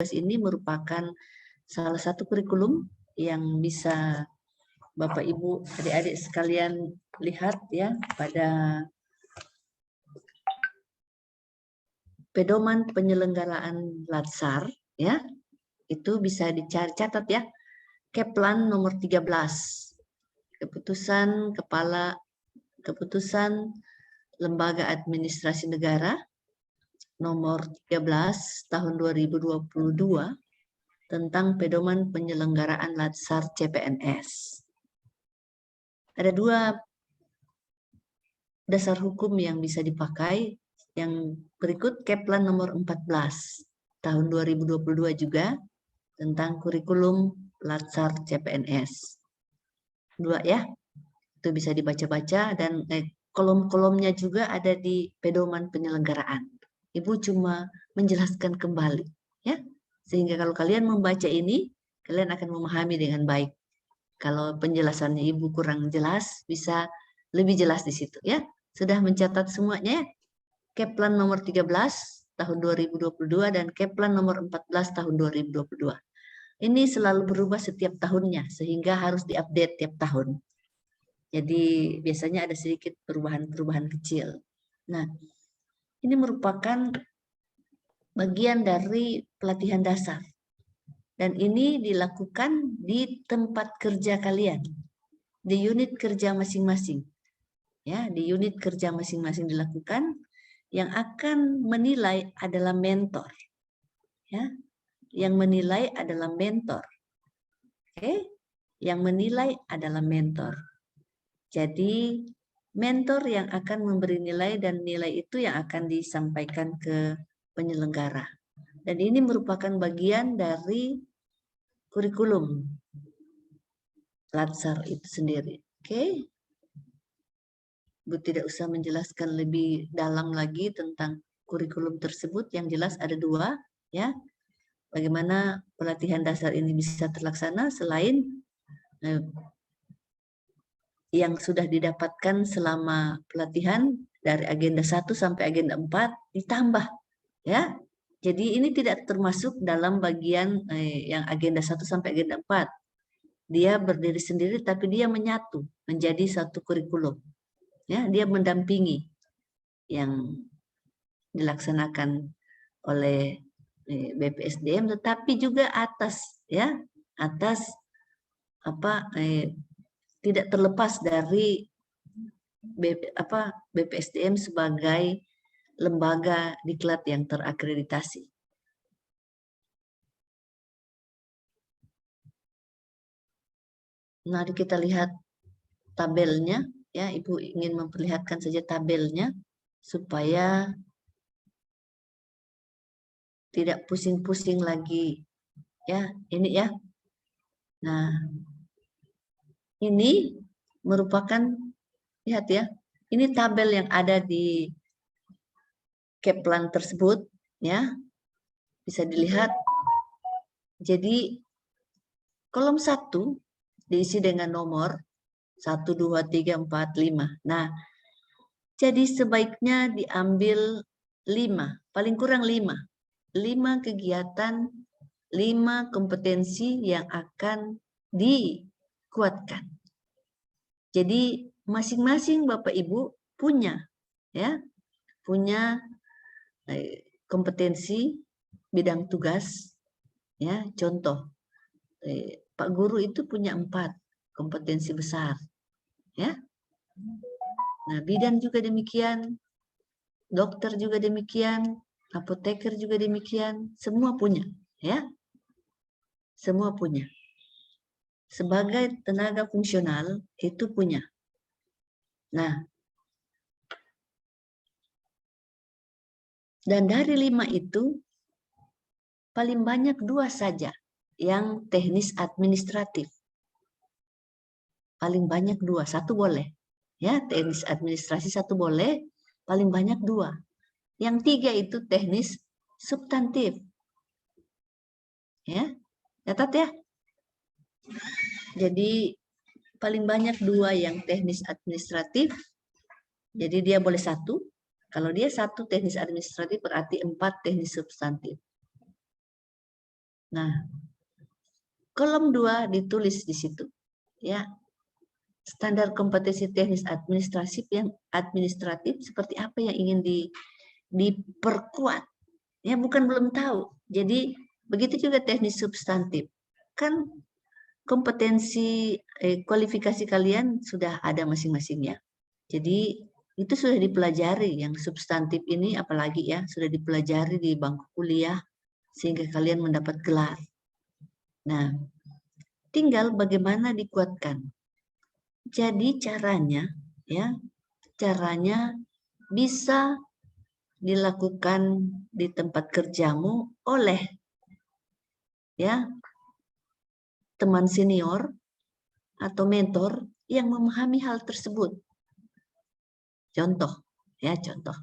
ini merupakan salah satu kurikulum yang bisa Bapak Ibu adik-adik sekalian lihat ya pada pedoman penyelenggaraan Latsar ya. Itu bisa dicatat ya. Keplan nomor 13. Keputusan Lembaga Administrasi Negara nomor 13 tahun 2022 tentang pedoman penyelenggaraan Latsar CPNS. Ada dua dasar hukum yang bisa dipakai. Yang berikut Keplan nomor 14 tahun 2022 juga tentang kurikulum Latsar CPNS. Dua ya, itu bisa dibaca-baca dan kolom-kolomnya juga ada di pedoman penyelenggaraan. Ibu cuma menjelaskan kembali ya, sehingga kalau kalian membaca ini kalian akan memahami dengan baik. Kalau penjelasannya Ibu kurang jelas, bisa lebih jelas di situ ya. Sudah mencatat semuanya ya? Keplan nomor 13 tahun 2022 dan Keplan nomor 14 tahun 2022. Ini selalu berubah setiap tahunnya, sehingga harus diupdate tiap tahun. Jadi biasanya ada sedikit perubahan-perubahan kecil. Nah, ini merupakan bagian dari pelatihan dasar. Dan ini dilakukan di tempat kerja kalian, di unit kerja masing-masing. Ya, di unit kerja masing-masing dilakukan. Yang akan menilai adalah mentor. Ya, yang menilai adalah mentor. Oke, yang menilai adalah mentor. Jadi mentor yang akan memberi nilai dan nilai itu yang akan disampaikan ke penyelenggara. Dan ini merupakan bagian dari kurikulum Latsar itu sendiri. Oke. Bu tidak usah menjelaskan lebih dalam lagi tentang kurikulum tersebut. Yang jelas ada dua, ya. Bagaimana pelatihan dasar ini bisa terlaksana selain yang sudah didapatkan selama pelatihan dari agenda 1 sampai agenda 4 ditambah, ya. Jadi ini tidak termasuk dalam bagian yang agenda 1 sampai agenda 4. Dia berdiri sendiri tapi dia menyatu menjadi satu kurikulum. Ya, dia mendampingi yang dilaksanakan oleh BPSDM, tetapi juga atas tidak terlepas dari BPSDM sebagai lembaga diklat yang terakreditasi. Mari kita lihat tabelnya. Ya, Ibu ingin memperlihatkan saja tabelnya supaya tidak pusing-pusing lagi. Ya, ini ya. Nah, ini merupakan, lihat ya, ini tabel yang ada di Keplan tersebut, ya. Bisa dilihat. Jadi kolom 1 diisi dengan nomor 1, 2, 3, 4, 5. Nah, jadi sebaiknya diambil 5, paling kurang 5. 5 kegiatan, 5 kompetensi yang akan dikuatkan. Jadi masing-masing Bapak Ibu punya kompetensi bidang tugas. Ya, contoh Pak Guru itu punya 4 kompetensi besar. Ya. Nah, bidan juga demikian, dokter juga demikian, apoteker juga demikian, semua punya, ya. Semua punya. Sebagai tenaga fungsional itu punya. Nah, dan dari 5 itu paling banyak 2 saja yang teknis administratif. Paling banyak 2, 1 boleh. Ya, teknis administrasi 1 boleh, paling banyak 2. Yang 3 itu teknis substantif. Ya, catat ya. Jadi paling banyak 2 yang teknis administratif. Jadi dia boleh 1. Kalau dia 1 teknis administratif berarti 4 teknis substantif. Nah, kolom 2 ditulis di situ, ya. Standar kompetensi teknis administratif seperti apa yang ingin diperkuat. Ya, bukan belum tahu. Jadi begitu juga teknis substantif. Kan kompetensi kualifikasi kalian sudah ada masing-masingnya. Jadi itu sudah dipelajari, yang substantif ini apalagi ya, sudah dipelajari di bangku kuliah sehingga kalian mendapat gelar. Nah, tinggal bagaimana dikuatkan. Jadi caranya ya, caranya bisa dilakukan di tempat kerjamu oleh ya teman senior atau mentor yang memahami hal tersebut. Contoh, ya contoh.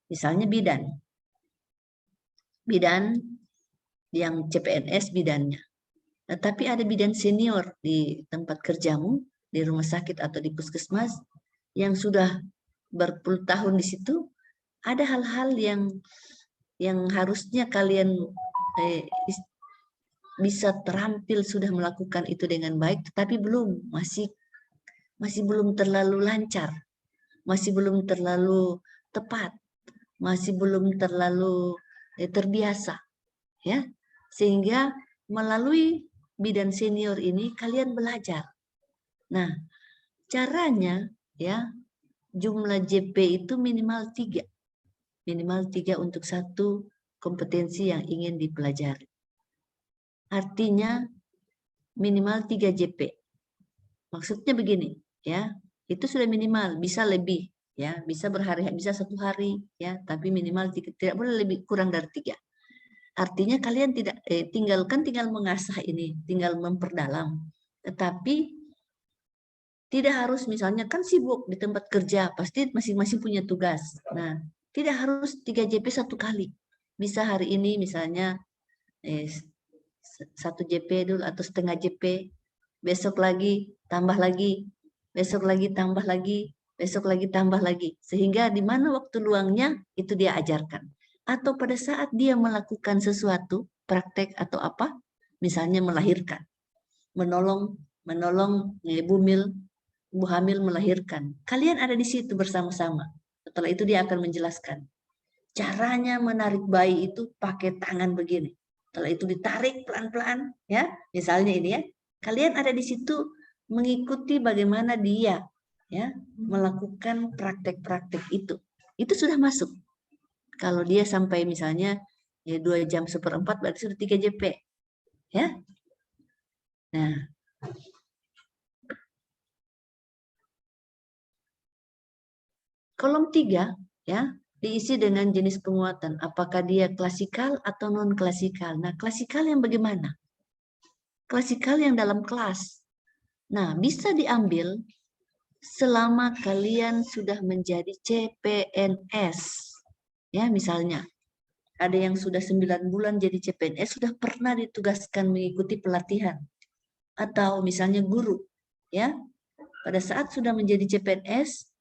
Misalnya bidan yang CPNS bidannya. Nah, tapi ada bidan senior di tempat kerjamu, di rumah sakit atau di puskesmas yang sudah berpuluh tahun di situ, ada hal-hal yang harusnya kalian bisa terampil sudah melakukan itu dengan baik, tetapi masih belum terlalu lancar, masih belum terlalu tepat, masih belum terlalu terbiasa, ya, sehingga melalui bidan senior ini kalian belajar. Nah, caranya ya, jumlah JP itu minimal 3 untuk satu kompetensi yang ingin dipelajari. Artinya minimal 3 JP. Maksudnya begini, ya, itu sudah minimal, bisa lebih, ya, bisa berhari-hari, bisa 1 hari, ya, tapi minimal 3, tidak boleh lebih kurang dari 3. Artinya kalian tinggal mengasah ini, tinggal memperdalam. Tetapi tidak harus, misalnya kan sibuk di tempat kerja, pasti masing-masing punya tugas. Nah, tidak harus 3 JP satu kali. Bisa hari ini misalnya 1 JP dulu atau setengah JP, besok lagi tambah lagi, besok lagi tambah lagi, besok lagi tambah lagi. Sehingga di mana waktu luangnya itu dia ajarkan. Atau pada saat dia melakukan sesuatu, praktek atau apa, misalnya melahirkan, menolong ibu hamil melahirkan. Kalian ada di situ bersama-sama. Setelah itu dia akan menjelaskan. Caranya menarik bayi itu pakai tangan begini. Setelah itu ditarik pelan-pelan, ya. Misalnya ini ya. Kalian ada di situ mengikuti bagaimana dia ya melakukan praktek-praktek itu. Itu sudah masuk. Kalau dia sampai misalnya 2 jam 1/4 berarti sudah 3 JP. Ya. Nah, kolom 3 ya diisi dengan jenis penguatan. Apakah dia klasikal atau non klasikal? Nah, klasikal yang bagaimana? Klasikal yang dalam kelas. Nah, bisa diambil selama kalian sudah menjadi CPNS. Ya, misalnya ada yang sudah 9 bulan jadi CPNS, sudah pernah ditugaskan mengikuti pelatihan. Atau misalnya guru, ya. Pada saat sudah menjadi CPNS,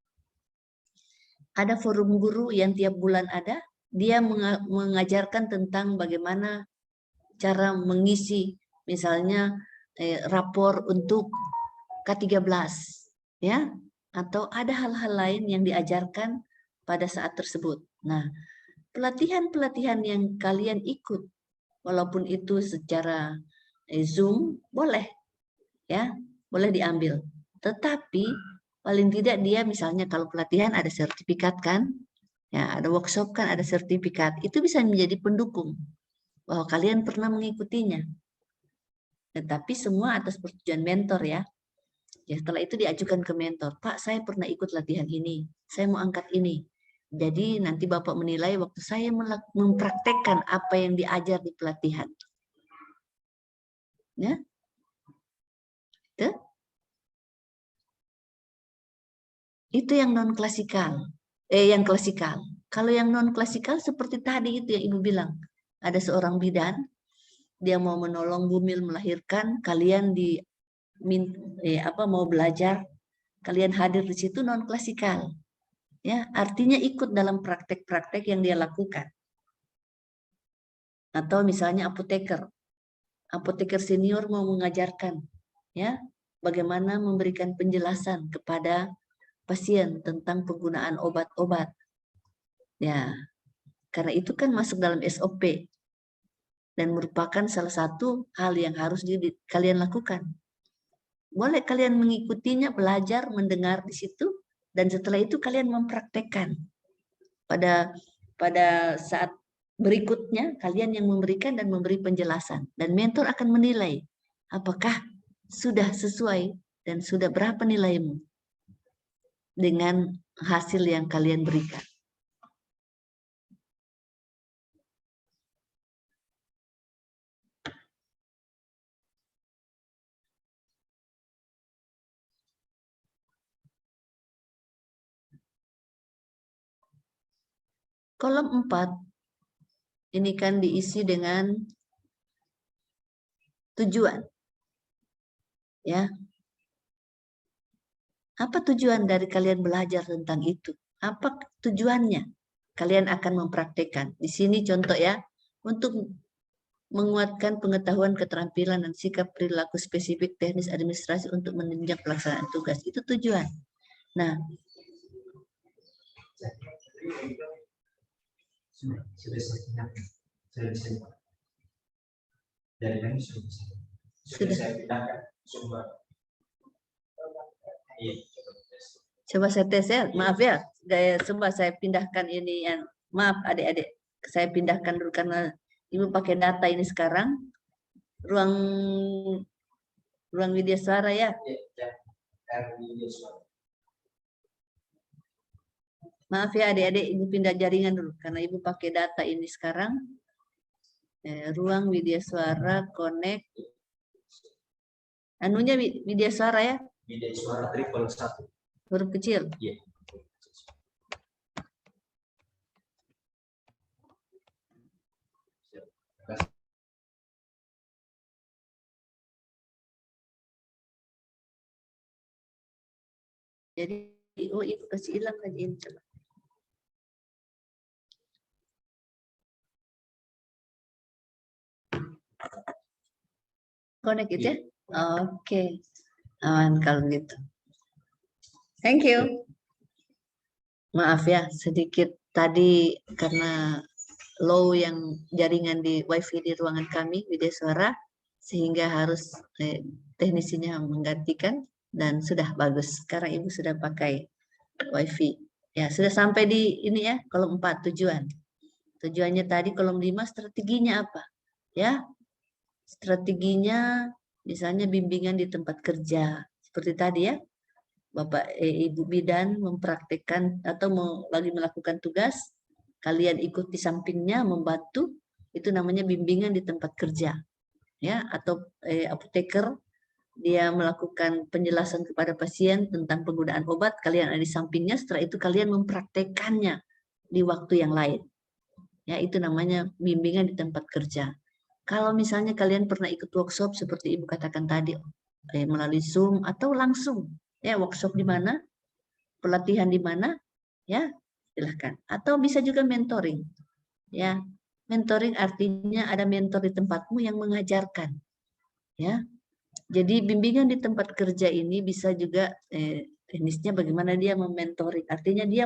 ada forum guru yang tiap bulan ada, dia mengajarkan tentang bagaimana cara mengisi misalnya rapor untuk K13, ya, atau ada hal-hal lain yang diajarkan pada saat tersebut. Nah, pelatihan-pelatihan yang kalian ikut, walaupun itu secara Zoom, boleh, ya, boleh diambil. Tetapi paling tidak dia misalnya kalau pelatihan ada sertifikat kan, ya ada workshop kan ada sertifikat, itu bisa menjadi pendukung bahwa kalian pernah mengikutinya. Tetapi semua atas persetujuan mentor ya. Ya setelah itu diajukan ke mentor, Pak saya pernah ikut latihan ini, saya mau angkat ini. Jadi nanti Bapak menilai waktu saya mempraktekkan apa yang diajar di pelatihan. Ya. Itu yang non klasikal. Yang klasikal. Kalau yang non klasikal seperti tadi itu yang Ibu bilang. Ada seorang bidan, dia mau menolong bumil melahirkan, kalian mau belajar, kalian hadir di situ non klasikal. Ya, artinya ikut dalam praktek-praktek yang dia lakukan. Atau misalnya apoteker, apoteker senior mau mengajarkan ya bagaimana memberikan penjelasan kepada pasien tentang penggunaan obat-obat. Ya, karena itu kan masuk dalam SOP dan merupakan salah satu hal yang harus kalian lakukan. Boleh kalian mengikutinya, belajar, mendengar di situ, dan setelah itu kalian mempraktekkan. Pada saat berikutnya, kalian yang memberikan dan memberi penjelasan. Dan mentor akan menilai apakah sudah sesuai dan sudah berapa nilaimu dengan hasil yang kalian berikan. Kolom 4 ini kan diisi dengan tujuan. Ya. Apa tujuan dari kalian belajar tentang itu? Apa tujuannya? Kalian akan mempraktekkan. Di sini contoh ya, untuk menguatkan pengetahuan, keterampilan, dan sikap perilaku spesifik teknis administrasi untuk menunjang pelaksanaan tugas. Itu tujuan. Nah, sudah bisa dari kami sudah saya pindahkan sumber. Coba saya tes ya, maaf ya, coba saya pindahkan ini yang, maaf adik-adik, saya pindahkan dulu karena ibu pakai data ini sekarang, ruang media suara ya. Maaf ya adik-adik, ibu pindah jaringan dulu karena ibu pakai data ini sekarang. Ruang media suara connect. Anunya media suara ya? Media suara triple 1. Huruf kecil. Iya. Jadi oh itu kasih hilang aja ini coba. Connect itu ya? Oke. Aman kalau gitu. Thank you. Maaf ya, sedikit tadi karena low yang jaringan di wifi di ruangan kami, media suara, sehingga harus teknisinya menggantikan dan sudah bagus. Sekarang ibu sudah pakai wifi. Ya, sudah sampai di ini ya, kolom 4 tujuan. Tujuannya tadi kolom 5 strateginya apa? Ya, strateginya misalnya bimbingan di tempat kerja. Seperti tadi ya, Bapak Ibu bidan mempraktekkan atau lagi melakukan tugas, kalian ikut di sampingnya membantu, itu namanya bimbingan di tempat kerja. Ya, atau apoteker dia melakukan penjelasan kepada pasien tentang penggunaan obat, kalian ada di sampingnya, setelah itu kalian mempraktekannya di waktu yang lain. Ya, itu namanya bimbingan di tempat kerja. Kalau misalnya kalian pernah ikut workshop seperti Ibu katakan tadi, melalui Zoom atau langsung, ya workshop di mana, pelatihan di mana, ya silahkan. Atau bisa juga mentoring, ya mentoring artinya ada mentor di tempatmu yang mengajarkan, ya. Jadi bimbingan di tempat kerja ini bisa juga teknisnya bagaimana dia mementoring, artinya dia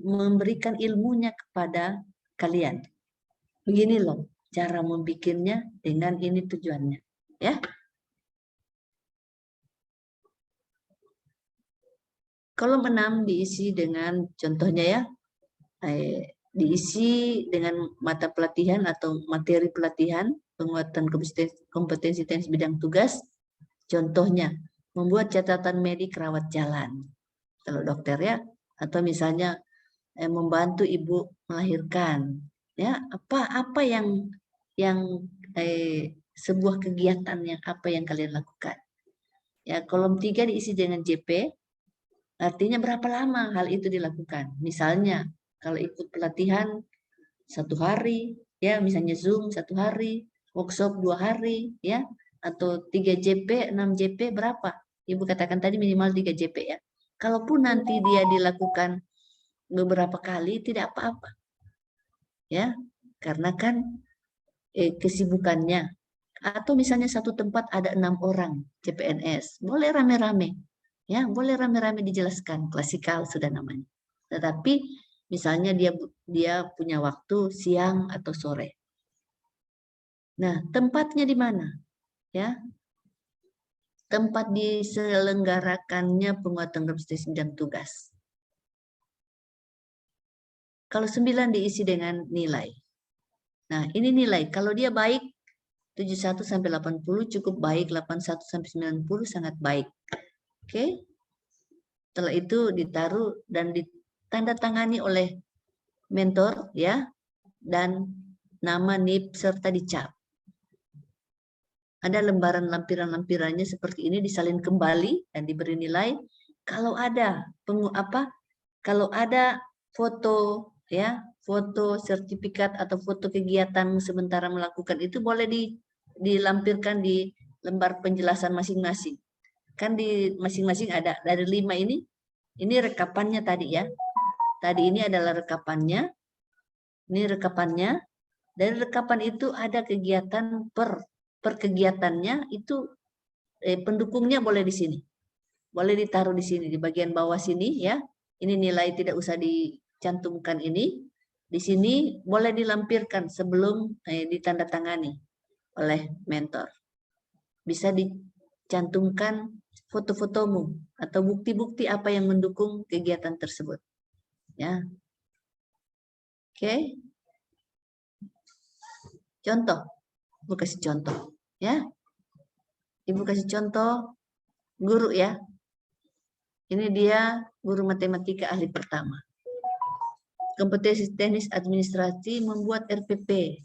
memberikan ilmunya kepada kalian. Begini loh cara membikinnya dengan ini tujuannya, ya. Kolom 6 diisi dengan contohnya ya, diisi dengan mata pelatihan atau materi pelatihan, penguatan kompetensi teknis bidang tugas. Contohnya, membuat catatan medik rawat jalan. Kalau dokter ya, atau misalnya membantu ibu melahirkan. Ya, apa yang sebuah kegiatan yang apa yang kalian lakukan. Ya, kolom 3 diisi dengan JP. Artinya berapa lama hal itu dilakukan. Misalnya, kalau ikut pelatihan 1 hari, ya misalnya Zoom 1 hari, workshop 2 hari, ya, atau 3 JP, 6 JP berapa? Ibu katakan tadi minimal 3 JP ya. Kalaupun nanti dia dilakukan beberapa kali, tidak apa-apa. Ya, karena kan kesibukannya Atau misalnya satu tempat ada 6 orang CPNS, boleh rame-rame. Ya, boleh rame-rame dijelaskan, klasikal sudah namanya. Tetapi misalnya dia punya waktu siang atau sore. Nah, tempatnya di mana? Ya. Tempat diselenggarakannya penguatan kapasitas bidang tugas. Kalau 9 diisi dengan nilai. Nah, ini nilai. Kalau dia baik, 71 sampai 80 cukup baik, 81 sampai 90 sangat baik. Oke. Setelah itu ditaruh dan ditandatangani oleh mentor ya, dan nama, NIP serta dicap. Ada lembaran lampiran-lampirannya seperti ini disalin kembali dan diberi nilai. Kalau ada kalau ada foto ya, foto sertifikat atau foto kegiatan sementara melakukan itu boleh dilampirkan di lembar penjelasan masing-masing. Kan di masing-masing ada dari 5 ini rekapannya tadi ya. Tadi ini adalah rekapannya. Ini rekapannya. Dari rekapan itu ada kegiatan per kegiatannya itu pendukungnya boleh di sini. Boleh ditaruh di sini di bagian bawah sini ya. Ini nilai tidak usah dicantumkan ini. Di sini boleh dilampirkan sebelum ditandatangani oleh mentor. Bisa dicantumkan foto-fotomu atau bukti-bukti apa yang mendukung kegiatan tersebut. Ya. Oke. Contoh. Ibu kasih contoh, ya. Ibu kasih contoh guru ya. Ini dia guru matematika ahli pertama. Kompetensi teknis administrasi membuat RPP,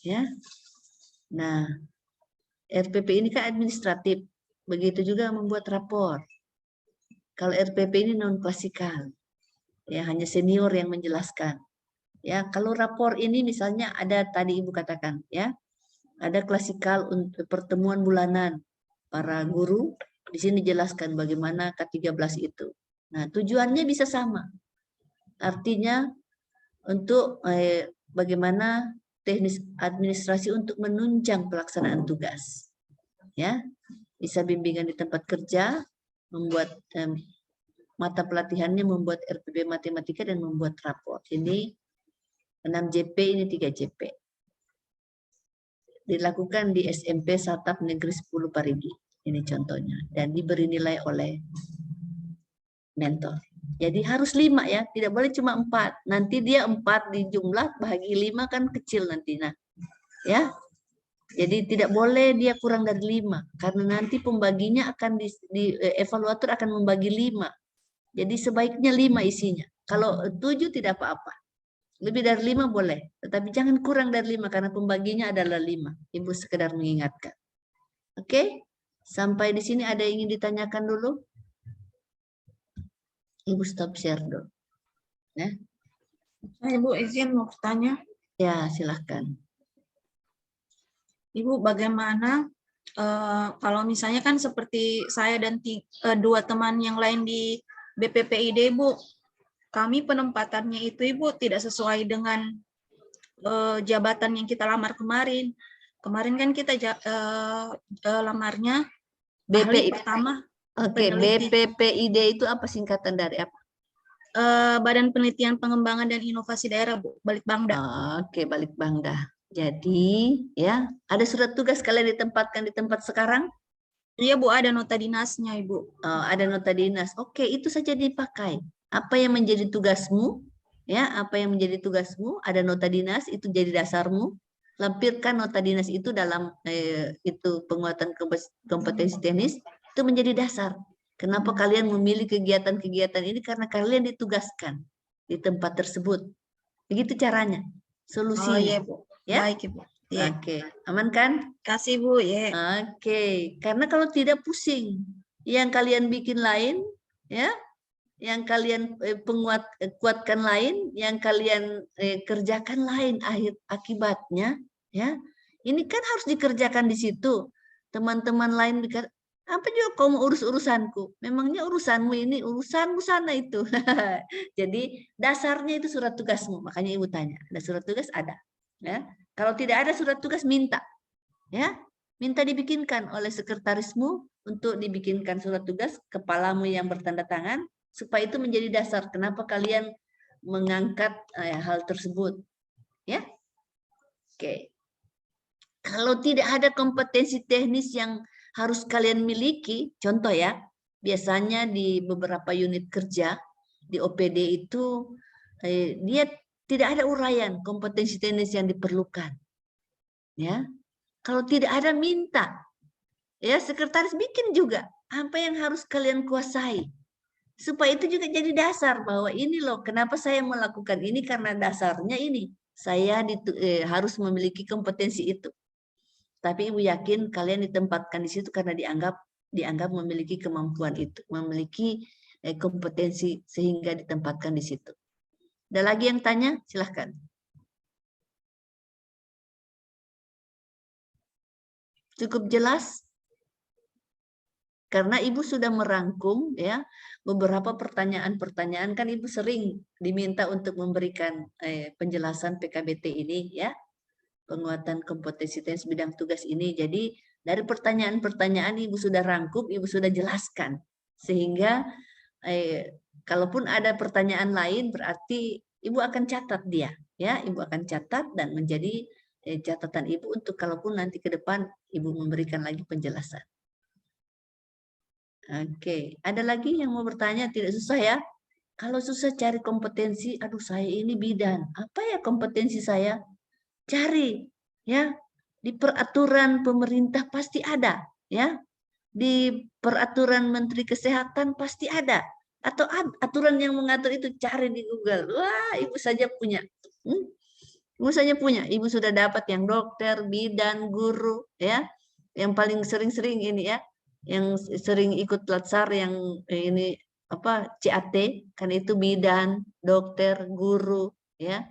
ya. Nah, RPP ini kan administratif, begitu juga membuat rapor. Kalau RPP ini non klasikal, ya hanya senior yang menjelaskan. Ya, kalau rapor ini misalnya ada tadi Ibu katakan, ya. Ada klasikal untuk pertemuan bulanan para guru. Di sini dijelaskan bagaimana K13 itu. Nah, tujuannya bisa sama. Artinya untuk bagaimana teknis administrasi untuk menunjang pelaksanaan tugas. Ya, bisa bimbingan di tempat kerja, membuat mata pelatihannya, membuat RPP matematika dan membuat rapor. Ini 6 JP, ini 3 JP. Dilakukan di SMP Satap Negeri 10 Parigi. Ini contohnya. Dan diberi nilai oleh mentor. Jadi harus 5 ya, tidak boleh cuma 4. Nanti dia 4 di jumlah, bahagi 5 kan kecil nanti. Nah, ya. Jadi tidak boleh dia kurang dari 5. Karena nanti pembaginya akan evaluator akan membagi 5. Jadi sebaiknya 5 isinya. Kalau 7 tidak apa-apa. Lebih dari 5 boleh, tetapi jangan kurang dari 5 karena pembaginya adalah 5. Ibu sekedar mengingatkan. Oke, sampai di sini ada yang ingin ditanyakan dulu? Ibu stop share dulu. Ya. Ibu izin mau bertanya. Ya, silahkan. Ibu bagaimana kalau misalnya kan seperti saya dan 2 teman yang lain di BPPID, Ibu. Kami penempatannya itu Ibu tidak sesuai dengan jabatan yang kita lamar kemarin. Kemarin kan kita lamarnya ahli pertama. Oke, BPPID itu apa singkatan dari apa? Badan Penelitian Pengembangan dan Inovasi Daerah, Bu, Balitbangda. Oke, Balitbangda. Jadi, ya, ada surat tugas kalian ditempatkan di tempat sekarang? Iya, Bu, ada nota dinasnya, Ibu. Ada nota dinas. Oke, itu saja dipakai. Apa yang menjadi tugasmu, ya, apa yang menjadi tugasmu, ada nota dinas, itu jadi dasarmu. Lampirkan nota dinas itu dalam itu penguatan kompetensi teknis, itu menjadi dasar. Kenapa kalian memilih kegiatan-kegiatan ini? Karena kalian ditugaskan di tempat tersebut. Begitu caranya, solusinya. Oh iya, Bu. Ya? Baik, Ibu. Ya. Oke, aman kan? Kasih, Bu, ya. Oke, karena kalau tidak pusing, yang kalian bikin lain, ya, yang kalian kuatkan lain, yang kalian kerjakan lain, akibatnya, ya, ini kan harus dikerjakan di situ. Teman-teman lain apa juga kamu urus urusanku? Memangnya urusanmu ini, urusanmu sana itu. Jadi dasarnya itu surat tugasmu. Makanya Ibu tanya, ada surat tugas? Ada. Ya. Kalau tidak ada surat tugas, minta. Ya, minta dibikinkan oleh sekretarismu untuk dibikinkan surat tugas, kepalamu yang bertanda tangan, supaya itu menjadi dasar kenapa kalian mengangkat hal tersebut. Ya, oke. Kalau tidak ada kompetensi teknis yang harus kalian miliki, contoh ya, biasanya di beberapa unit kerja di OPD itu dia tidak ada uraian kompetensi teknis yang diperlukan. Ya, kalau tidak ada minta, ya sekretaris bikin juga apa yang harus kalian kuasai, supaya itu juga jadi dasar bahwa ini loh kenapa saya melakukan ini karena dasarnya ini saya harus memiliki kompetensi itu. Tapi Ibu yakin kalian ditempatkan di situ karena dianggap memiliki kemampuan itu, memiliki kompetensi sehingga ditempatkan di situ. Ada lagi yang tanya? Silahkan. Cukup jelas? Karena Ibu sudah merangkum ya beberapa pertanyaan-pertanyaan, kan Ibu sering diminta untuk memberikan penjelasan PKBT ini ya. Penguatan kompetensi teknis bidang tugas ini. Jadi dari pertanyaan-pertanyaan Ibu sudah rangkum, Ibu sudah jelaskan. Sehingga kalaupun ada pertanyaan lain berarti Ibu akan catat dia. Ya, Ibu akan catat dan menjadi catatan Ibu untuk kalaupun nanti ke depan Ibu memberikan lagi penjelasan. Oke, ada lagi yang mau bertanya? Tidak susah ya? Kalau susah cari kompetensi, aduh saya ini bidan. Apa ya kompetensi saya? Cari ya, di peraturan pemerintah pasti ada ya, di peraturan Menteri Kesehatan pasti ada, atau aturan yang mengatur itu cari di Google. Wah, Ibu saja punya. Ibu saja punya, Ibu sudah dapat yang dokter, bidan, guru ya, yang paling sering-sering ini ya, yang sering ikut latsar yang ini apa CAT kan itu bidan, dokter, guru ya,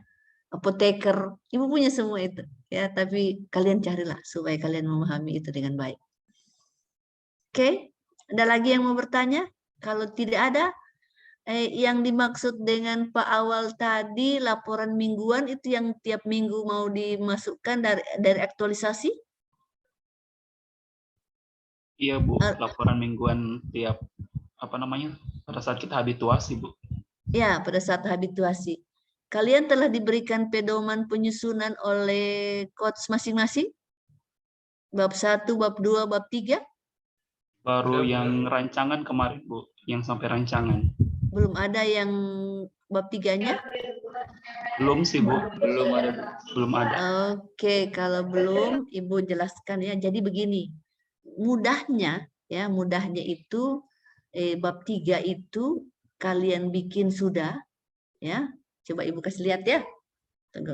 apoteker, Ibu punya semua itu ya, tapi kalian carilah supaya kalian memahami itu dengan baik. Oke, ada lagi yang mau bertanya? Kalau tidak ada, yang dimaksud dengan Pak Awal tadi laporan mingguan itu yang tiap minggu mau dimasukkan dari aktualisasi? Iya Bu, laporan mingguan tiap pada saat kita habituasi Bu. Ya, pada saat habituasi. Kalian telah diberikan pedoman penyusunan oleh coach masing-masing? Bab 1, bab 2, bab 3? Baru yang rancangan kemarin Bu, yang sampai rancangan. Belum ada yang bab 3-nya? Belum sih Bu, belum ada. Oke, kalau belum Ibu jelaskan ya. Jadi begini, mudahnya itu bab 3 itu kalian bikin sudah ya. Coba Ibu kasih lihat ya. Tunggu.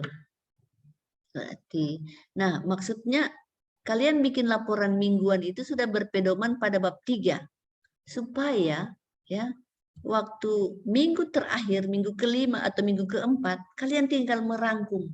Berarti. Nah, maksudnya kalian bikin laporan mingguan itu sudah berpedoman pada bab 3 supaya ya waktu minggu terakhir, minggu kelima atau minggu keempat, kalian tinggal merangkum,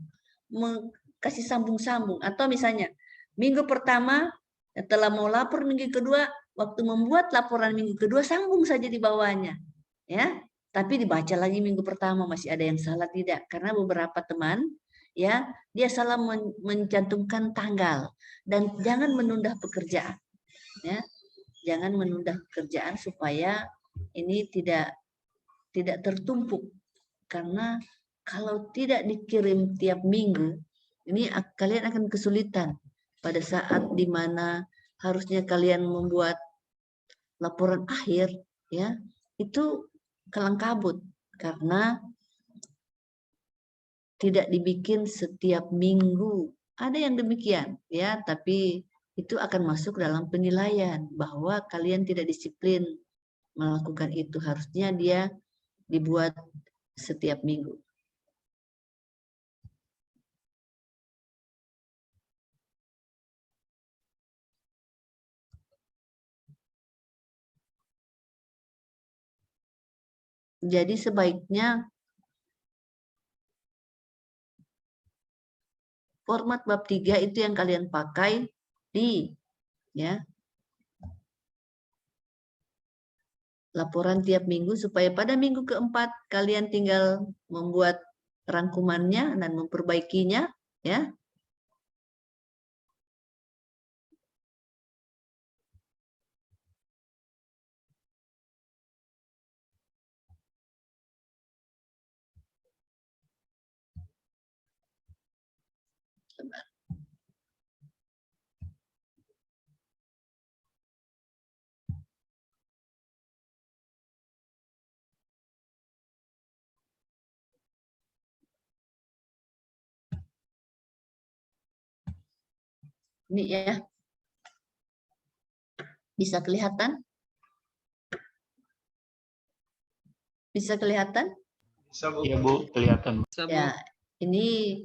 kasih sambung-sambung. Atau misalnya, minggu pertama setelah mau lapor, minggu kedua, waktu membuat laporan minggu kedua, sambung saja di bawahnya. Ya, tapi dibaca lagi minggu pertama, masih ada yang salah tidak? Karena beberapa teman, ya dia salah mencantumkan tanggal. Dan jangan menunda pekerjaan. Ya, jangan menunda pekerjaan supaya ini tidak tertumpuk, karena kalau tidak dikirim tiap minggu ini kalian akan kesulitan pada saat dimana harusnya kalian membuat laporan akhir ya, itu kelang kabut karena tidak dibikin setiap minggu. Ada yang demikian ya, tapi itu akan masuk dalam penilaian bahwa kalian tidak disiplin melakukan itu. Harusnya dia dibuat setiap minggu. Jadi sebaiknya format bab 3 itu yang kalian pakai di ya laporan tiap minggu, supaya pada minggu keempat kalian tinggal membuat rangkumannya dan memperbaikinya ya. Ini ya. Bisa kelihatan? Bisa kelihatan? Iya Bu, kelihatan. Ya, ini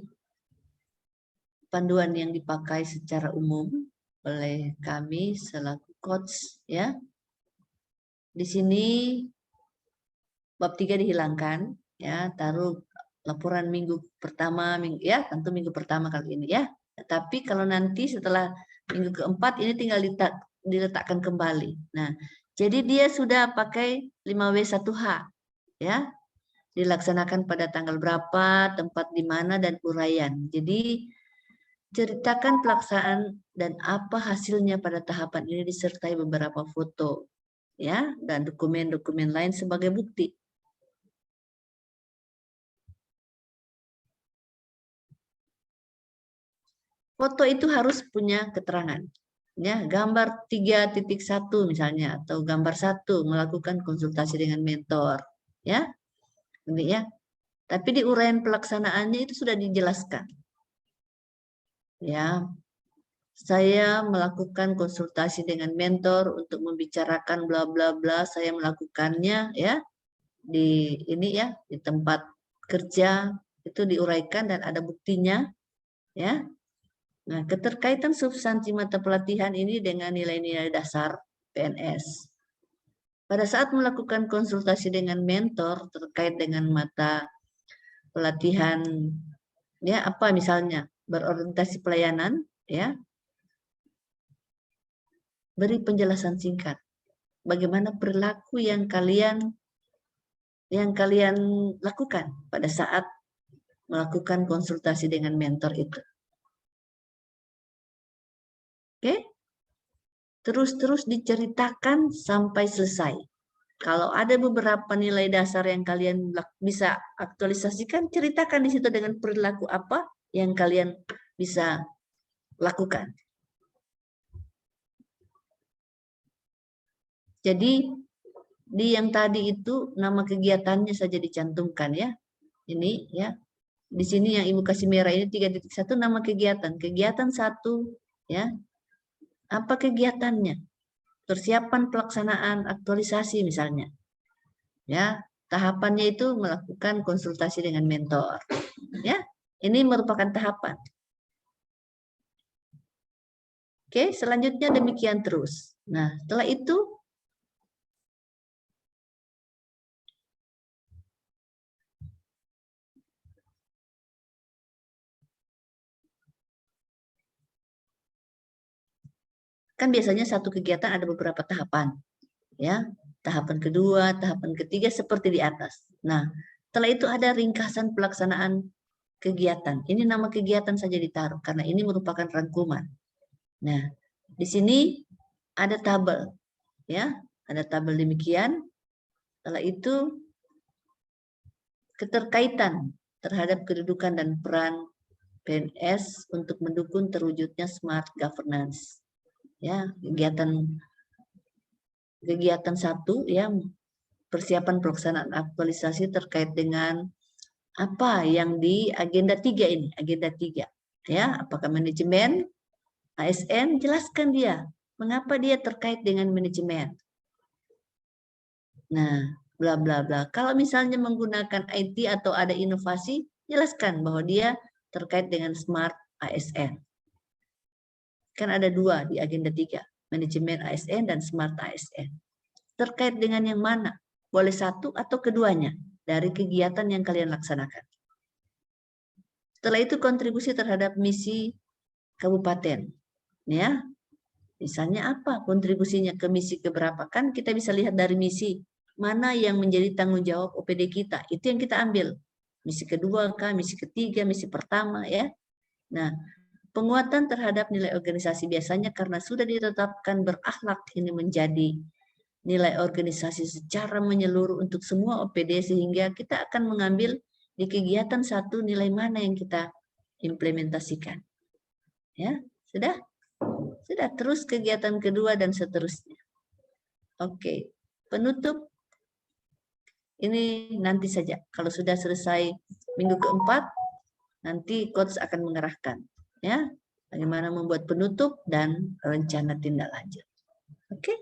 panduan yang dipakai secara umum oleh kami selaku coach ya. Di sini bab 3 dihilangkan ya, taruh laporan minggu pertama ya, tentu minggu pertama kali ini ya. Tapi kalau nanti setelah minggu keempat ini tinggal diletakkan kembali. Nah, jadi dia sudah pakai 5W1H ya. Dilaksanakan pada tanggal berapa, tempat di mana, dan uraian. Jadi ceritakan pelaksanaan dan apa hasilnya pada tahapan ini disertai beberapa foto ya dan dokumen-dokumen lain sebagai bukti. Foto itu harus punya keterangan. Ya, gambar 3.1 misalnya atau gambar 1 melakukan konsultasi dengan mentor, ya. Ini ya. Tapi di uraian pelaksanaannya itu sudah dijelaskan. Ya. Saya melakukan konsultasi dengan mentor untuk membicarakan bla bla bla, saya melakukannya ya di ini ya, di tempat kerja itu diuraikan dan ada buktinya ya. Nah, keterkaitan substansi mata pelatihan ini dengan nilai-nilai dasar PNS. Pada saat melakukan konsultasi dengan mentor terkait dengan mata pelatihan, ya apa misalnya berorientasi pelayanan, ya beri penjelasan singkat. Bagaimana perilaku yang kalian lakukan pada saat melakukan konsultasi dengan mentor itu. Oke? Terus-terus diceritakan sampai selesai. Kalau ada beberapa nilai dasar yang kalian bisa aktualisasikan, ceritakan di situ dengan perilaku apa yang kalian bisa lakukan. Jadi di yang tadi itu nama kegiatannya saja dicantumkan ya. Ini ya. Di sini yang Ibu kasih merah ini 3.1 nama kegiatan. Kegiatan 1 ya. Apa kegiatannya? Persiapan pelaksanaan aktualisasi misalnya. Ya, tahapannya itu melakukan konsultasi dengan mentor. Ya, ini merupakan tahapan. Oke, selanjutnya demikian terus. Nah, setelah itu kan biasanya satu kegiatan ada beberapa tahapan. Ya, tahapan kedua, tahapan ketiga seperti di atas. Nah, setelah itu ada ringkasan pelaksanaan kegiatan. Ini nama kegiatan saja ditaruh karena ini merupakan rangkuman. Nah, di sini ada tabel, ya, ada tabel demikian. Setelah itu keterkaitan terhadap kedudukan dan peran PNS untuk mendukung terwujudnya smart governance. Ya, kegiatan 1 ya, persiapan pelaksanaan aktualisasi terkait dengan apa yang di agenda 3 ini, agenda 3. Ya, apakah manajemen, ASN, jelaskan dia mengapa dia terkait dengan manajemen. Nah, bla bla bla. Kalau misalnya menggunakan IT atau ada inovasi, jelaskan bahwa dia terkait dengan smart ASN. Kan ada 2 di agenda 3, manajemen ASN dan smart ASN. Terkait dengan yang mana? Boleh 1 atau keduanya dari kegiatan yang kalian laksanakan. Setelah itu kontribusi terhadap misi kabupaten. Ya, misalnya apa kontribusinya ke misi keberapa? Kan kita bisa lihat dari misi mana yang menjadi tanggung jawab OPD kita. Itu yang kita ambil. Misi kedua kah, misi ketiga, misi pertama ya. Nah, penguatan terhadap nilai organisasi biasanya karena sudah ditetapkan berakhlak ini menjadi nilai organisasi secara menyeluruh untuk semua OPD sehingga kita akan mengambil di kegiatan 1 nilai mana yang kita implementasikan. Ya, sudah? Sudah, terus kegiatan kedua dan seterusnya. Oke, penutup ini nanti saja. Kalau sudah selesai minggu keempat, nanti coach akan mengerahkan. Ya, bagaimana membuat penutup dan rencana tindak lanjut. Oke?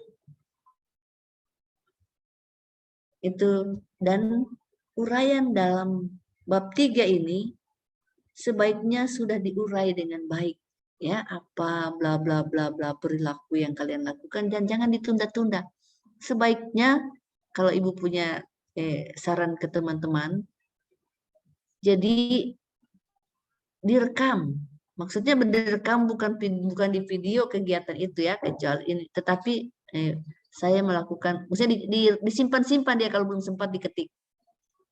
Itu, dan uraian dalam bab 3 ini sebaiknya sudah diurai dengan baik. Ya, apa bla bla bla bla perilaku yang kalian lakukan, dan jangan ditunda-tunda. Sebaiknya kalau ibu punya saran ke teman-teman, jadi direkam. Maksudnya direkam bukan di video kegiatan itu ya, kecuali ini. Tetapi saya melakukan, maksudnya disimpan-simpan dia kalau belum sempat diketik.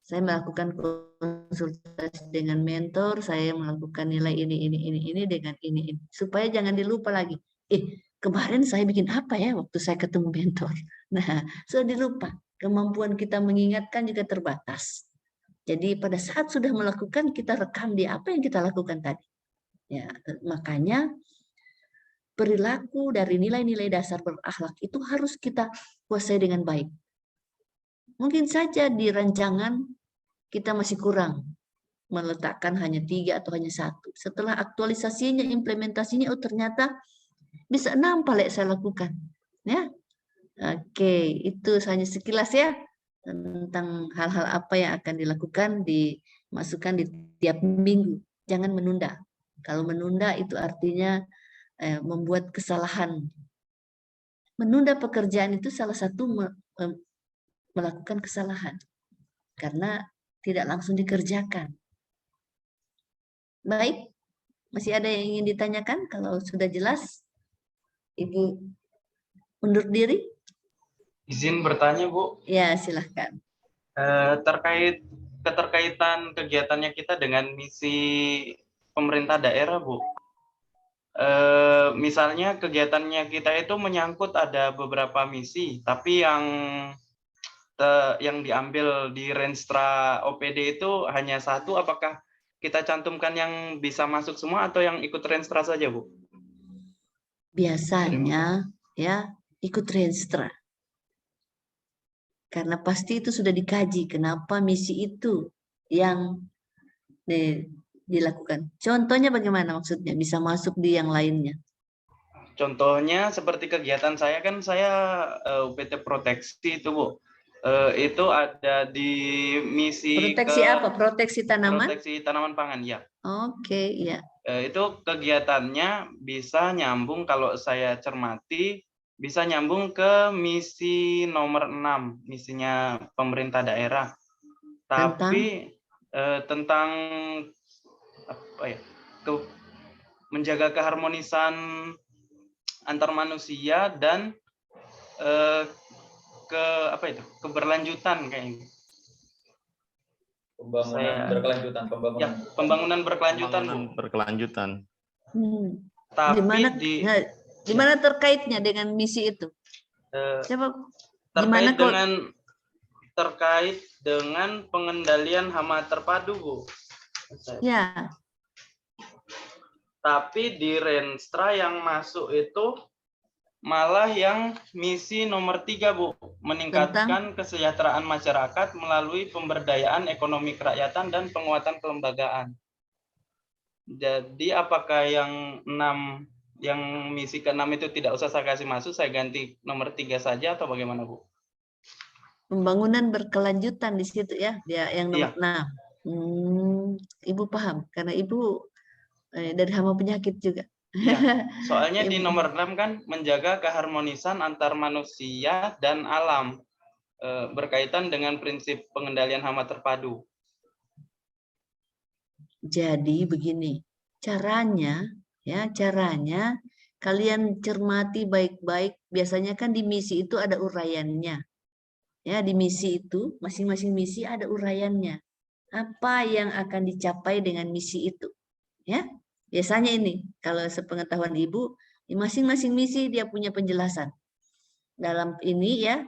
Saya melakukan konsultasi dengan mentor, saya melakukan nilai ini dengan ini, supaya jangan dilupa lagi. Kemarin saya bikin apa ya waktu saya ketemu mentor. Nah, sudah dilupa. Kemampuan kita mengingatkan juga terbatas. Jadi pada saat sudah melakukan, kita rekam di apa yang kita lakukan tadi. Ya, makanya perilaku dari nilai-nilai dasar berakhlak itu harus kita kuasai dengan baik. Mungkin saja di rancangan kita masih kurang meletakkan hanya 3 atau hanya 1. Setelah aktualisasinya, implementasinya, ternyata bisa 6 paling saya lakukan. Ya, oke, itu hanya sekilas ya tentang hal-hal apa yang akan dilakukan, dimasukkan di tiap minggu. Jangan menunda. Kalau menunda itu artinya membuat kesalahan. Menunda pekerjaan itu salah satu melakukan kesalahan karena tidak langsung dikerjakan. Baik, masih ada yang ingin ditanyakan? Kalau sudah jelas, Ibu undur diri. Izin bertanya, Bu. Ya, silahkan. Terkait keterkaitan kegiatannya kita dengan misi pemerintah daerah, Bu. Misalnya kegiatannya kita itu menyangkut ada beberapa misi, tapi yang diambil di Renstra OPD itu hanya 1. Apakah kita cantumkan yang bisa masuk semua atau yang ikut Renstra saja, Bu? Biasanya ya ikut Renstra. Karena pasti itu sudah dikaji kenapa misi itu yang dilakukan. Contohnya bagaimana maksudnya bisa masuk di yang lainnya? Contohnya seperti kegiatan saya kan UPT proteksi itu, Bu. Itu ada di misi proteksi apa? Proteksi tanaman? Proteksi tanaman pangan, ya. Oke, ya. Itu kegiatannya bisa nyambung, kalau saya cermati, bisa nyambung ke misi nomor 6, misinya pemerintah daerah. Tapi tentang apa ya? Menjaga keharmonisan antar manusia dan keberlanjutan kayaknya. Pembangunan berkelanjutan. Tapi di mana terkaitnya dengan misi itu? Terkait dengan pengendalian hama terpadu, Bu. Ya. Tapi di Renstra yang masuk itu malah yang misi nomor 3, Bu, meningkatkan kesejahteraan masyarakat melalui pemberdayaan ekonomi kerakyatan dan penguatan kelembagaan. Jadi apakah yang misi ke-6 itu tidak usah saya kasih masuk, saya ganti nomor 3 saja atau bagaimana, Bu? Pembangunan berkelanjutan di situ ya, dia yang nomor 6. Ibu paham karena Ibu dari hama penyakit juga. Ya, soalnya di nomor 6 kan menjaga keharmonisan antar manusia dan alam, berkaitan dengan prinsip pengendalian hama terpadu. Jadi begini, caranya kalian cermati baik-baik. Biasanya kan di misi itu ada uraiannya. Ya, di misi itu masing-masing misi ada uraiannya. Apa yang akan dicapai dengan misi itu? Ya. Biasanya ini, kalau sepengetahuan Ibu, di masing-masing misi dia punya penjelasan. Dalam ini ya,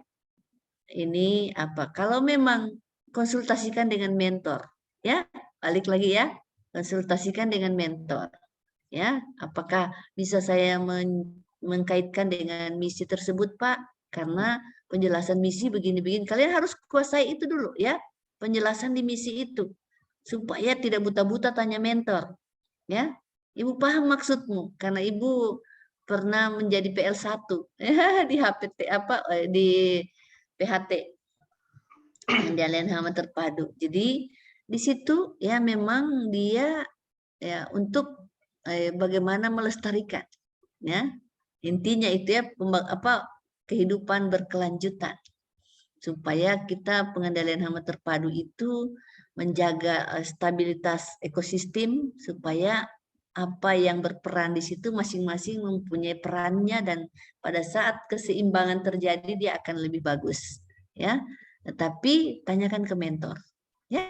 ini apa? Kalau memang konsultasikan dengan mentor, ya, balik lagi ya, konsultasikan dengan mentor. Ya, apakah bisa saya mengkaitkan dengan misi tersebut, Pak? Karena penjelasan misi begini-begini. Kalian harus kuasai itu dulu ya, penjelasan di misi itu. Supaya tidak buta-buta tanya mentor. Ya. Ibu paham maksudmu karena Ibu pernah menjadi PL1 ya, di HPT di PHT, pengendalian hama terpadu. Jadi di situ ya memang dia ya untuk bagaimana melestarikan ya. Intinya itu ya kehidupan berkelanjutan. Supaya kita pengendalian hama terpadu itu menjaga stabilitas ekosistem supaya apa yang berperan di situ masing-masing mempunyai perannya dan pada saat keseimbangan terjadi dia akan lebih bagus ya. Tetapi tanyakan ke mentor ya,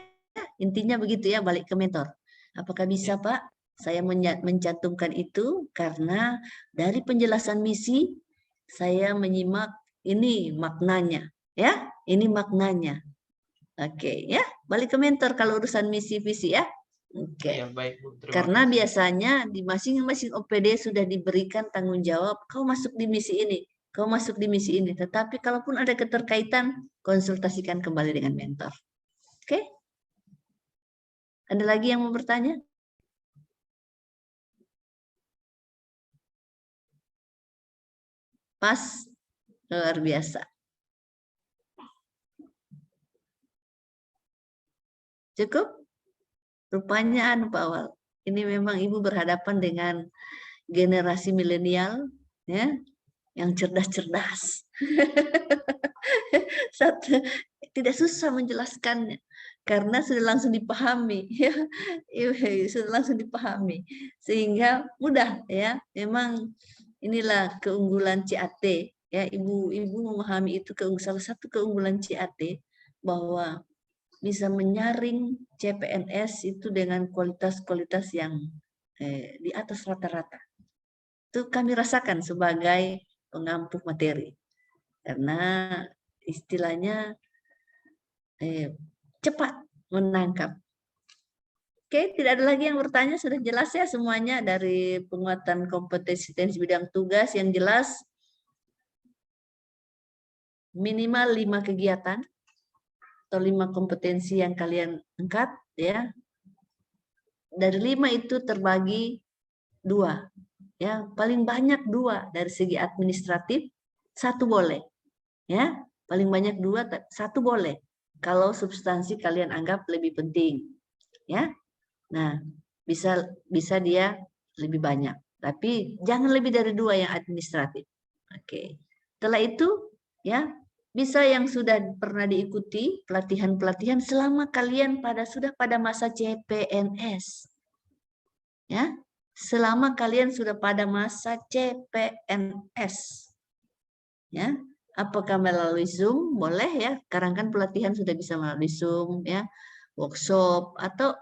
intinya begitu ya, balik ke mentor. Apakah bisa Pak saya mencantumkan itu karena dari penjelasan misi saya menyimak ini maknanya ya, ini maknanya. Oke ya, balik ke mentor kalau urusan misi visi ya. Oke. Ya, baik, Bu. Terima Karena kasih. biasanya di masing-masing OPD sudah diberikan tanggung jawab, kau masuk di misi ini, kau masuk di misi ini. Tetapi kalaupun ada keterkaitan, konsultasikan kembali dengan mentor. Oke? Ada lagi yang mau bertanya? Pas, luar biasa. Cukup? Rupanya Pak Awal, ini memang Ibu berhadapan dengan generasi milenial ya, yang cerdas-cerdas. Tidak susah menjelaskannya karena sudah langsung dipahami ya, sudah langsung dipahami sehingga mudah ya. Memang inilah keunggulan CAT ya, Ibu memahami itu salah satu keunggulan CAT bahwa bisa menyaring CPNS itu dengan kualitas-kualitas yang di atas rata-rata. Itu kami rasakan sebagai pengampu materi. Karena istilahnya cepat menangkap. Oke, tidak ada lagi yang bertanya, sudah jelas ya semuanya dari penguatan kompetensi bidang tugas yang jelas minimal 5 kegiatan atau 5 kompetensi yang kalian angkat ya. Dari 5 itu terbagi 2 ya, paling banyak 2 dari segi administratif, 1 boleh ya, paling banyak 2, 1 boleh kalau substansi kalian anggap lebih penting ya. Nah, bisa dia lebih banyak, tapi jangan lebih dari 2 yang administratif. Oke. Setelah itu ya, bisa yang sudah pernah diikuti pelatihan-pelatihan selama kalian sudah pada masa CPNS. Ya, selama kalian sudah pada masa CPNS. Ya, apakah melalui Zoom? Boleh ya, sekarang kan pelatihan sudah bisa melalui Zoom ya, workshop atau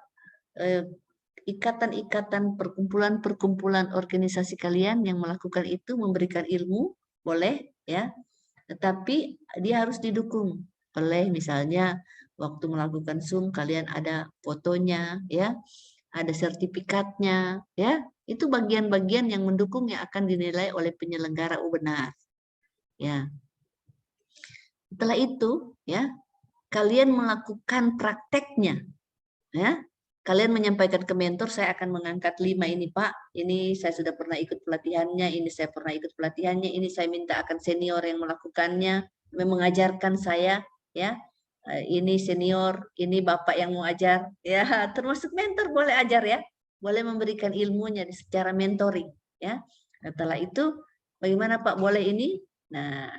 ikatan-ikatan perkumpulan-perkumpulan organisasi kalian yang melakukan itu memberikan ilmu, boleh ya. Tetapi dia harus didukung oleh misalnya waktu melakukan Zoom kalian ada fotonya ya, ada sertifikatnya ya. Itu bagian-bagian yang mendukung yang akan dinilai oleh penyelenggara benar. Ya. Setelah itu ya, kalian melakukan prakteknya ya. Kalian menyampaikan ke mentor, saya akan mengangkat 5 ini Pak, ini saya sudah pernah ikut pelatihannya, ini saya pernah ikut pelatihannya, ini saya minta akan senior yang melakukannya, mengajarkan saya, ya, ini senior, ini Bapak yang mau ajar, ya, termasuk mentor boleh ajar ya, boleh memberikan ilmunya secara mentoring, ya. Setelah itu, bagaimana Pak, boleh ini? Nah,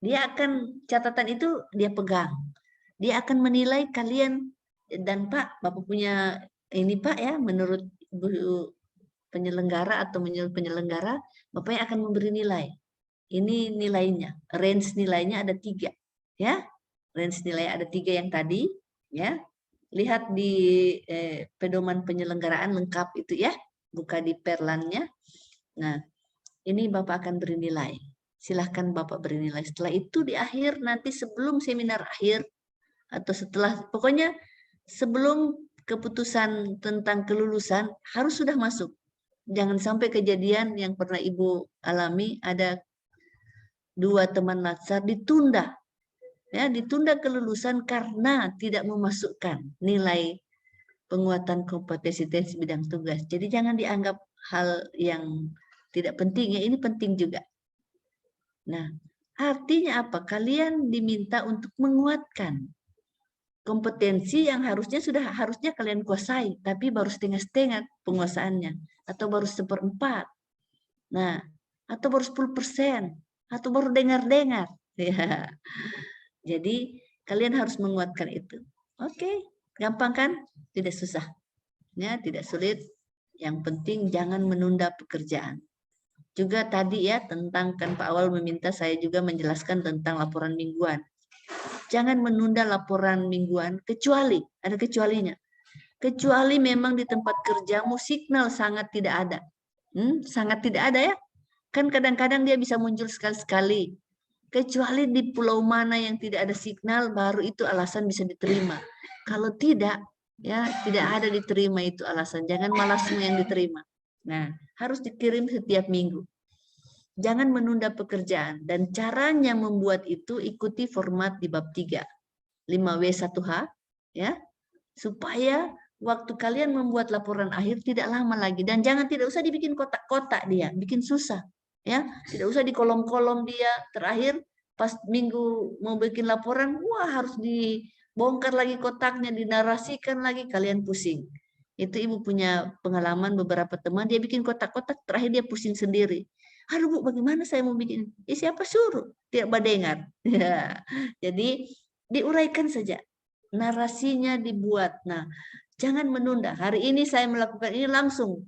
dia akan, catatan itu dia pegang, dia akan menilai kalian. Dan Pak, Bapak punya ini Pak ya, menurut Bu penyelenggara atau menurut penyelenggara, Bapak yang akan memberi nilai. Ini nilainya, range nilainya ada 3. Ya, range nilai ada 3 yang tadi. Ya, lihat di pedoman penyelenggaraan lengkap itu ya, buka di perlannya. Nah, ini Bapak akan beri nilai. Silahkan Bapak beri nilai. Setelah itu di akhir nanti sebelum seminar akhir, atau setelah, pokoknya sebelum keputusan tentang kelulusan harus sudah masuk. Jangan sampai kejadian yang pernah Ibu alami, ada 2 teman latsar ditunda. Ya, ditunda kelulusan karena tidak memasukkan nilai penguatan kompetensi bidang tugas. Jadi jangan dianggap hal yang tidak penting ya, ini penting juga. Nah, artinya apa? Kalian diminta untuk menguatkan kompetensi yang harusnya kalian kuasai, tapi baru setengah-setengah penguasaannya, atau baru 1/4. Nah, atau baru 10%, atau baru dengar-dengar. Ya. Jadi kalian harus menguatkan itu. Oke, gampang kan? Tidak susah. Ya, tidak sulit. Yang penting jangan menunda pekerjaan. Juga tadi ya tentang kan Pak Awal meminta saya juga menjelaskan tentang laporan mingguan. Jangan menunda laporan mingguan kecuali ada kecualinya. Kecuali memang di tempat kerjamu signal sangat tidak ada. Sangat tidak ada ya. Kan kadang-kadang dia bisa muncul sekali-sekali. Kecuali di pulau mana yang tidak ada signal, baru itu alasan bisa diterima. Kalau tidak, ya tidak ada diterima itu alasan. Jangan malah semua yang diterima. Nah, harus dikirim setiap minggu. Jangan menunda pekerjaan. Dan caranya membuat itu ikuti format di bab 3. 5W1H, ya, supaya waktu kalian membuat laporan akhir tidak lama lagi. Dan tidak usah dibikin kotak-kotak dia, bikin susah. Ya, tidak usah di kolom-kolom dia. Terakhir pas minggu mau bikin laporan, wah harus dibongkar lagi kotaknya, dinarasikan lagi, kalian pusing. Itu Ibu punya pengalaman beberapa teman, dia bikin kotak-kotak, terakhir dia pusing sendiri. Aduh Bu, bagaimana saya mau bikin? Siapa suruh? Tidak dengar. Ya. Jadi diuraikan saja. Narasinya dibuat. Nah, jangan menunda. Hari ini saya melakukan ini langsung.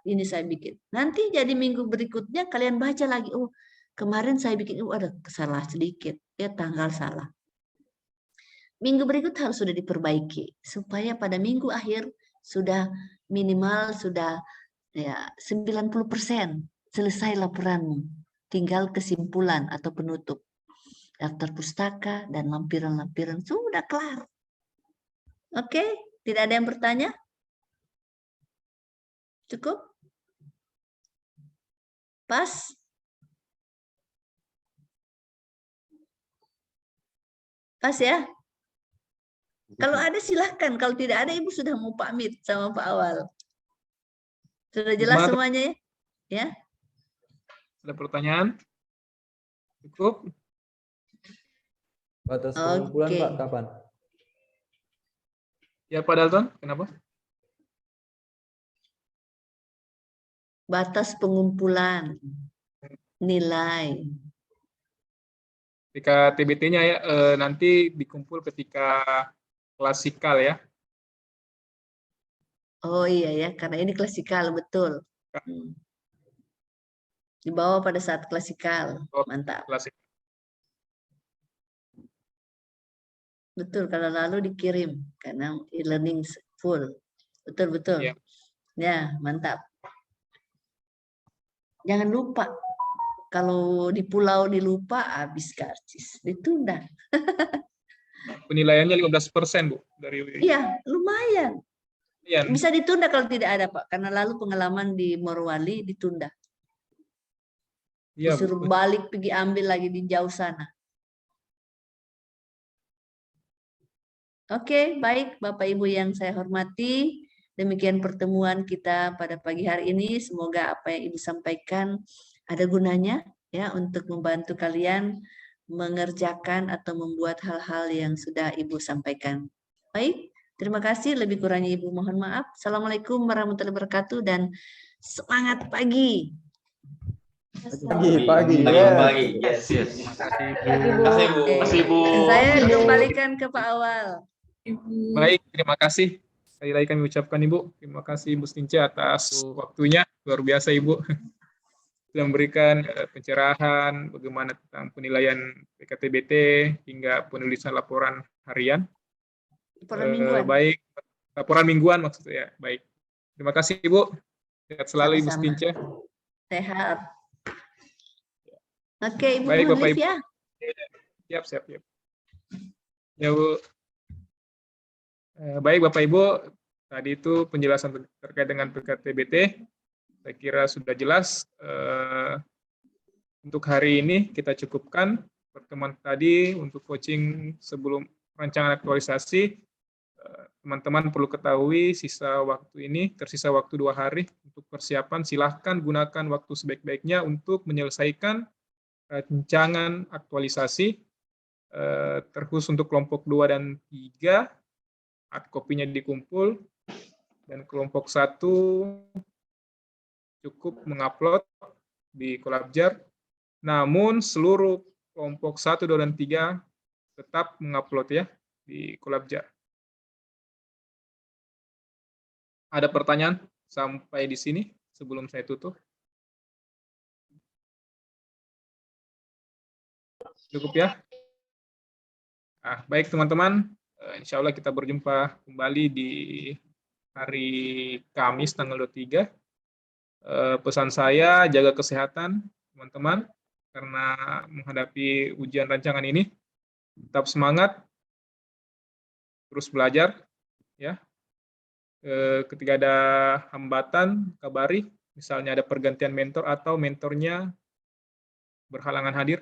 Ini saya bikin. Nanti jadi minggu berikutnya kalian baca lagi. Oh, kemarin saya bikin ada salah sedikit. Ya, tanggal salah. Minggu berikut harus sudah diperbaiki supaya pada minggu akhir sudah minimal sudah ya 90% selesai laporanmu. Tinggal kesimpulan atau penutup. Daftar pustaka dan lampiran-lampiran sudah kelar. Oke, tidak ada yang bertanya? Cukup? Pas? Pas ya? Kalau ada silahkan, kalau tidak ada Ibu sudah mau pamit sama Pak Awal. Sudah jelas semuanya ya? Ya? Ada pertanyaan? Cukup? Batas pengumpulan Pak kapan? Ya Pak Dalton, kenapa? Batas pengumpulan nilai. Ketika TBT-nya ya nanti dikumpul ketika klasikal ya. Oh iya ya, karena ini klasikal betul. Dibawa pada saat klasikal. Mantap. Klasik. Betul, kalau lalu dikirim karena e-learning full. Betul-betul. Ya. Ya, mantap. Jangan lupa. Kalau di pulau dilupa, habis karcis. Ditunda. Penilaiannya 15% Bu dari. Iya, lumayan. Ya. Bisa ditunda kalau tidak ada Pak, karena lalu pengalaman di Morowali ditunda. Ya, disuruh balik pergi ambil lagi di jauh sana. Oke, baik Bapak Ibu yang saya hormati, demikian pertemuan kita pada pagi hari ini. Semoga apa yang Ibu sampaikan ada gunanya ya untuk membantu kalian mengerjakan atau membuat hal-hal yang sudah Ibu sampaikan. Baik, terima kasih. Lebih kurangnya Ibu mohon maaf. Assalamualaikum warahmatullahi wabarakatuh dan semangat pagi. Pagi. Yes. Terima kasih Bu. Saya kembalikan ke Pak Awal. Baik, terima kasih. Sekali lagi kami ucapkan Ibu. Terima kasih Ibu Stince atas waktunya. Luar biasa Ibu. Sudah memberikan pencerahan bagaimana tentang penilaian PKTBT hingga penulisan laporan harian. Laporan mingguan. Baik, laporan mingguan maksudnya. Baik. Terima kasih Ibu. Sehat selalu Ibu Stince. Sehat. Oke, Ibu baik, Bapak, Ibu. Ya. Siap. Ya Bu. Baik Bapak Ibu, tadi itu penjelasan terkait dengan PKTBT. Saya kira sudah jelas. Untuk hari ini kita cukupkan pertemuan tadi untuk coaching sebelum rancangan aktualisasi. teman-teman perlu ketahui tersisa waktu 2 hari untuk persiapan. Silahkan gunakan waktu sebaik-baiknya untuk menyelesaikan rancangan aktualisasi terkhusus untuk kelompok 2 dan 3, hard copy-nya dikumpul, dan kelompok 1 cukup mengupload di Collabjar. Namun seluruh kelompok 1, 2, dan 3 tetap mengupload ya di Collabjar. Ada pertanyaan sampai di sini sebelum saya tutup? Cukup ya? Nah, baik teman-teman, insya Allah kita berjumpa kembali di hari Kamis tanggal 23. Pesan saya, jaga kesehatan teman-teman, karena menghadapi ujian rancangan ini. Tetap semangat, terus belajar, ya. Ketika ada hambatan, kabari, misalnya ada pergantian mentor atau mentornya berhalangan hadir,